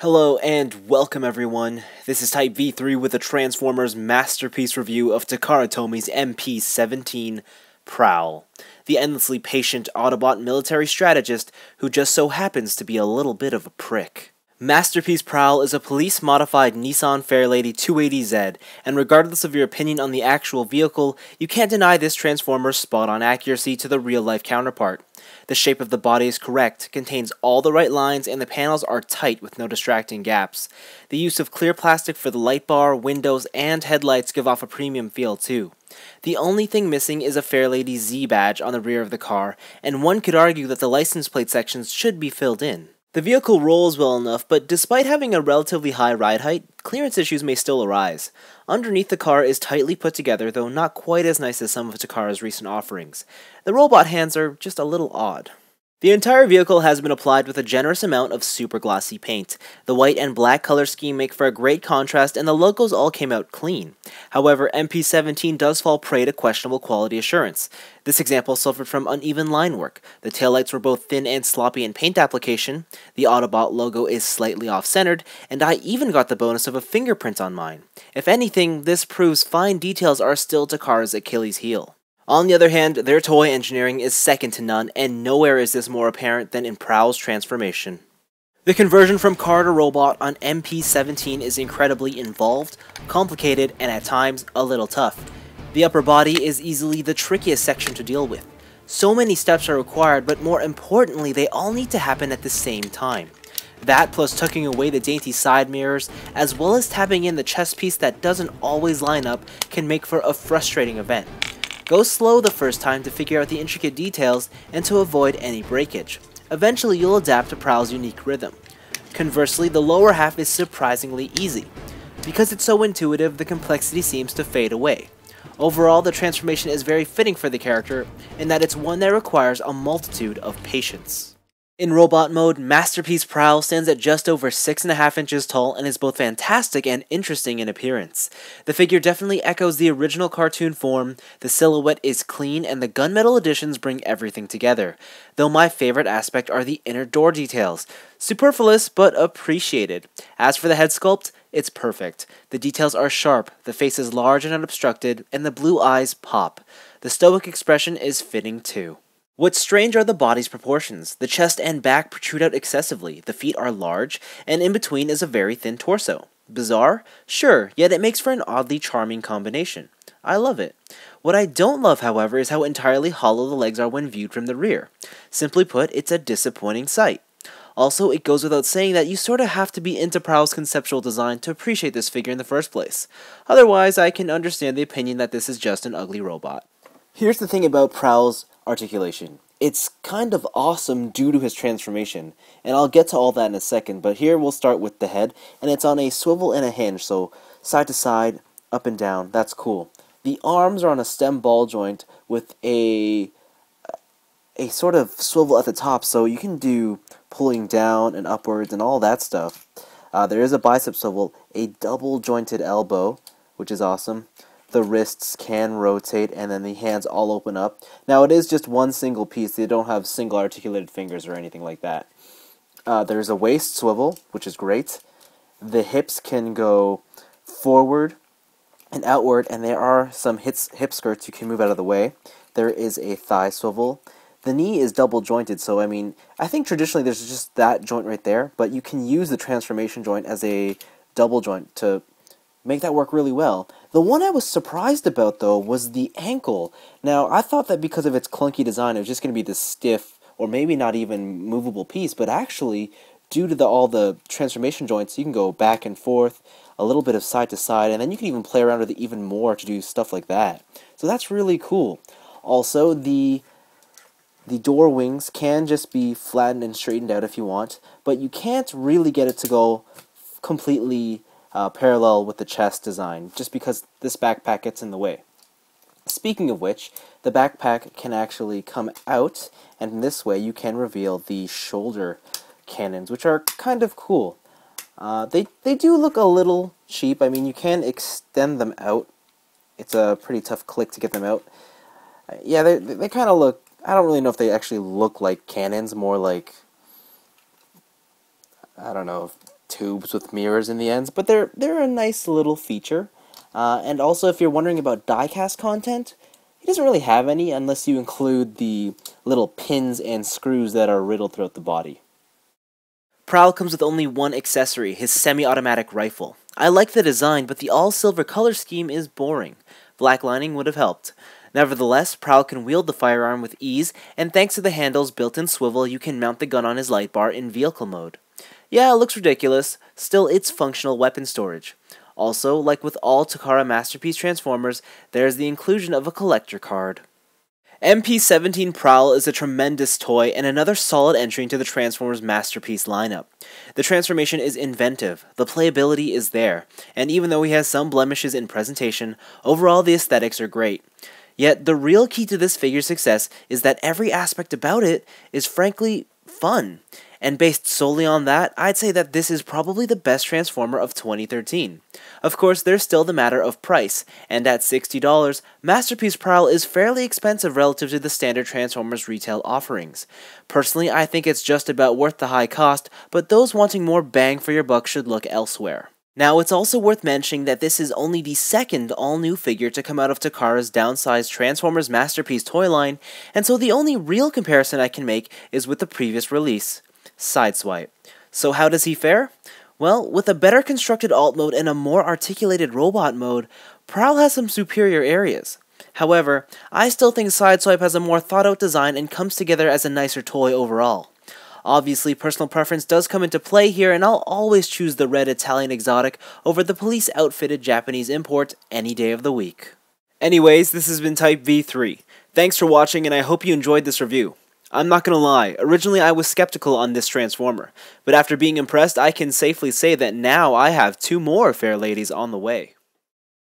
Hello and welcome everyone. This is Type V3 with a Transformers masterpiece review of Takara Tomy's MP-17 Prowl, the endlessly patient Autobot military strategist who just so happens to be a little bit of a prick. Masterpiece Prowl is a police-modified Nissan Fairlady 280Z, and regardless of your opinion on the actual vehicle, you can't deny this Transformer's spot-on accuracy to the real-life counterpart. The shape of the body is correct, contains all the right lines, and the panels are tight with no distracting gaps. The use of clear plastic for the light bar, windows, and headlights give off a premium feel too. The only thing missing is a Fairlady Z badge on the rear of the car, and one could argue that the license plate sections should be filled in. The vehicle rolls well enough, but despite having a relatively high ride height, clearance issues may still arise. Underneath the car is tightly put together, though not quite as nice as some of Takara's recent offerings. The robot hands are just a little odd. The entire vehicle has been applied with a generous amount of super glossy paint. The white and black color scheme make for a great contrast, and the logos all came out clean. However, MP-17 does fall prey to questionable quality assurance. This example suffered from uneven line work. The taillights were both thin and sloppy in paint application, the Autobot logo is slightly off-centered, and I even got the bonus of a fingerprint on mine. If anything, this proves fine details are still Takara's Achilles heel. On the other hand, their toy engineering is second to none, and nowhere is this more apparent than in Prowl's transformation. The conversion from car to robot on MP-17 is incredibly involved, complicated, and at times a little tough. The upper body is easily the trickiest section to deal with. So many steps are required, but more importantly, they all need to happen at the same time. That, plus tucking away the dainty side mirrors, as well as tapping in the chest piece that doesn't always line up, can make for a frustrating event. Go slow the first time to figure out the intricate details and to avoid any breakage. Eventually you'll adapt to Prowl's unique rhythm. Conversely, the lower half is surprisingly easy. Because it's so intuitive, the complexity seems to fade away. Overall, the transformation is very fitting for the character, in that it's one that requires a multitude of patience. In robot mode, Masterpiece Prowl stands at just over 6.5 inches tall and is both fantastic and interesting in appearance. The figure definitely echoes the original cartoon form, the silhouette is clean, and the gunmetal additions bring everything together. Though my favorite aspect are the inner door details. Superfluous, but appreciated. As for the head sculpt, it's perfect. The details are sharp, the face is large and unobstructed, and the blue eyes pop. The stoic expression is fitting too. What's strange are the body's proportions. The chest and back protrude out excessively, the feet are large, and in between is a very thin torso. Bizarre? Sure, yet it makes for an oddly charming combination. I love it. What I don't love, however, is how entirely hollow the legs are when viewed from the rear. Simply put, it's a disappointing sight. Also, it goes without saying that you sorta have to be into Prowl's conceptual design to appreciate this figure in the first place. Otherwise, I can understand the opinion that this is just an ugly robot. Here's the thing about Prowl's articulation. It's kind of awesome due to his transformation, and I'll get to all that in a second, but here we'll start with the head, and it's on a swivel and a hinge, so side to side, up and down, that's cool. The arms are on a stem ball joint with a sort of swivel at the top, so you can do pulling down and upwards and all that stuff. There is a bicep swivel, a double jointed elbow, which is awesome. The wrists can rotate, and then the hands all open up. Now, it is just one single piece. They don't have single articulated fingers or anything like that. There's a waist swivel, which is great. The hips can go forward and outward, and there are some hip skirts you can move out of the way. There is a thigh swivel. The knee is double jointed, so I think traditionally there's just that joint right there, but you can use the transformation joint as a double joint to make that work really well. The one I was surprised about, though, was the ankle. Now, I thought that because of its clunky design, it was just going to be this stiff, or maybe not even movable piece, but actually, due to all the transformation joints, you can go back and forth, a little bit of side to side, and then you can even play around with it even more to do stuff like that. So that's really cool. Also, the door wings can just be flattened and straightened out if you want, but you can't really get it to go completely parallel with the chest design, just because this backpack gets in the way. Speaking of which, the backpack can actually come out, and in this way you can reveal the shoulder cannons, which are kind of cool. They do look a little cheap. You can extend them out. It's a pretty tough click to get them out. Yeah, they kind of look, I don't really know if they actually look like cannons, more like, I don't know, tubes with mirrors in the ends, but they're a nice little feature. And also, if you're wondering about die-cast content, he doesn't really have any unless you include the little pins and screws that are riddled throughout the body. Prowl comes with only one accessory, his semi-automatic rifle. I like the design, but the all-silver color scheme is boring. Black lining would have helped. Nevertheless, Prowl can wield the firearm with ease, and thanks to the handle's built-in swivel, you can mount the gun on his light bar in vehicle mode. Yeah, it looks ridiculous, still it's functional weapon storage. Also, like with all Takara Masterpiece Transformers, there's the inclusion of a collector card. MP-17 Prowl is a tremendous toy and another solid entry into the Transformers Masterpiece lineup. The transformation is inventive, the playability is there, and even though he has some blemishes in presentation, overall the aesthetics are great. Yet, the real key to this figure's success is that every aspect about it is frankly fun. And based solely on that, I'd say that this is probably the best Transformer of 2013. Of course, there's still the matter of price, and at $60, Masterpiece Prowl is fairly expensive relative to the standard Transformers retail offerings. Personally, I think it's just about worth the high cost, but those wanting more bang for your buck should look elsewhere. Now, it's also worth mentioning that this is only the second all-new figure to come out of Takara's downsized Transformers Masterpiece toy line, and so the only real comparison I can make is with the previous release. Sideswipe. So how does he fare? Well, with a better constructed alt mode and a more articulated robot mode, Prowl has some superior areas. However, I still think Sideswipe has a more thought out design and comes together as a nicer toy overall. Obviously, personal preference does come into play here, and I'll always choose the red Italian exotic over the police outfitted Japanese import any day of the week. Anyways, this has been Type V3. Thanks for watching, and I hope you enjoyed this review. I'm not gonna lie, originally I was skeptical on this Transformer, but after being impressed, I can safely say that now I have 2 more fair ladies on the way.